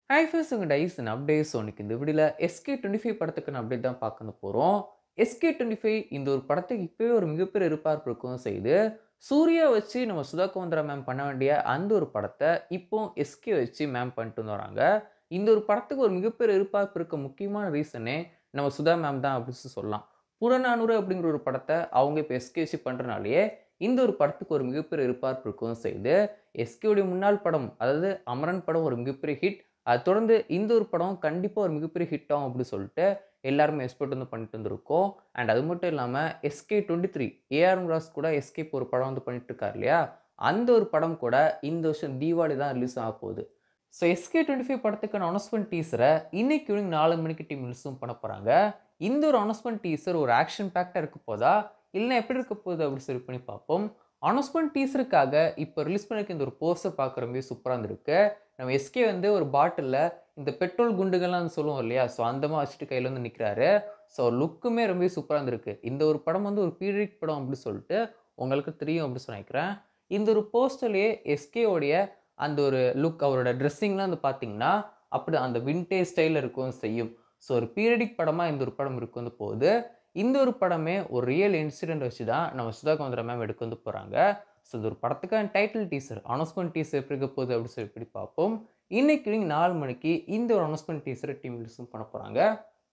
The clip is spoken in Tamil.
ஹாய் ஃபர்ஸ்ட் உங்கள் டைசன் அப்டேட்ஸ் உனக்கு இந்த வீடியோல SK25 படத்துக்கான அப்டேட் தான் பார்க்க போகிறோம். SK25 இந்த ஒரு படத்துக்கு இப்போவே ஒரு மிகப்பெரிய எதிர்பார்ப்பு இருக்கவும் செய்யுது. சூர்யா வச்சு நம்ம சுதா கோந்தரா மேம் பண்ண வேண்டிய அந்த ஒரு படத்தை இப்போ SK வச்சு மேம் பண்ணிட்டு வந்து வராங்க. இந்த ஒரு படத்துக்கு ஒரு மிகப்பெரிய எதிர்பார்ப்பு இருக்க முக்கியமான ரீசனே நம்ம சுதா மேம் தான் அப்படின்னு சொல்லலாம். புறநானூறு அப்படிங்கிற ஒரு படத்தை அவங்க இப்போ SK வச்சு பண்ணுறனாலேயே இந்த ஒரு படத்துக்கு ஒரு மிகப்பெரிய எதிர்பார்ப்பு இருக்கவும் செய்யுது. SK உடைய முன்னாள் படம் அதாவது அமரன் படம் ஒரு மிகப்பெரிய ஹிட். அது தொடர்ந்து இந்த ஒரு படம் கண்டிப்பா ஒரு மிகப்பெரிய ஹிட் ஆகும் அப்படின்னு சொல்லிட்டு எல்லாருமே எக்ஸ்பெக்ட் வந்து பண்ணிட்டு வந்திருக்கோம். அண்ட் அது மட்டும் இல்லாம SK23 ஏஆர் முராஸ் கூட எஸ்கேப் ஒரு படம் வந்து பண்ணிட்டு இருக்காரு இல்லையா? அந்த ஒரு படம் கூட இந்த வருஷம் தீபாவளி தான் ரிலீஸ் ஆக போகுது. ஸோ SK25 படத்துக்கான அனௌன்ஸ்மென்ட் டீசரை இன்னைக்கு ஈவினிங் 4 மணிக்கு டீம் ரிலீஸும் பண்ண போறாங்க. இந்த ஒரு அனௌன்ஸ்மென்ட் டீசர் ஒரு ஆக்ஷன் பேக்டா இருக்க போதா? இல்ல எப்படி இருக்க போகுது அப்படின்னு சொல்லி பண்ணி பார்ப்போம். அனௌன்ஸ்மென்ட் டீசருக்காக இப்போ ரிலீஸ் பண்ணிருக்க இந்த ஒரு போஸ்டர் பார்க்க ரொம்பவே சூப்பரா இருந்திருக்கு. நம்ம எஸ்கே வந்து ஒரு பாட்டில்ல இந்த பெட்ரோல் குண்டுகள்லாம் சொல்லுவோம் இல்லையா? ஸோ அந்த மாரி வச்சுட்டு கையில வந்து நிக்கிறாரு. ஸோ லுக்குமே ரொம்பவே சூப்பரா இருந்திருக்கு. இந்த ஒரு படம் வந்து ஒரு பீரியட் படம் அப்படின்னு சொல்லிட்டு உங்களுக்கு தெரியும் அப்படின்னு நினைக்கிறேன். இந்த ஒரு போஸ்டர்லயே எஸ்கே உடைய அந்த ஒரு லுக் அவரோட ட்ரெஸ்ஸிங்லாம் வந்து பார்த்தீங்கன்னா, அப்படி அந்த வின்டேஜ் ஸ்டைல்ல இருக்கவும் செய்யும். ஸோ ஒரு பீரியடிக் படமா இந்த ஒரு படம் இருக்க வந்து போகுது. இந்த ஒரு படமே ஒரு ரியல் இன்சிடென்ட் வச்சு தான் நம்ம சுதா கோந்தரா மேம் எடுக்க வந்து போறாங்க. ஸோ இது ஒரு படத்துக்கான டைட்டில் டீசர், அனௌன்ஸ்மென்ட் டீசர் எப்படி இருக்க போகுது அப்படின்னு சொல்லி எப்படி பார்ப்போம். இன்னைக்கு ஈவினிங் 4 மணிக்கு இந்த ஒரு அனௌன்ஸ்மென்ட் டீசரை டீம் ரிலீஸும் பண்ண போறாங்க.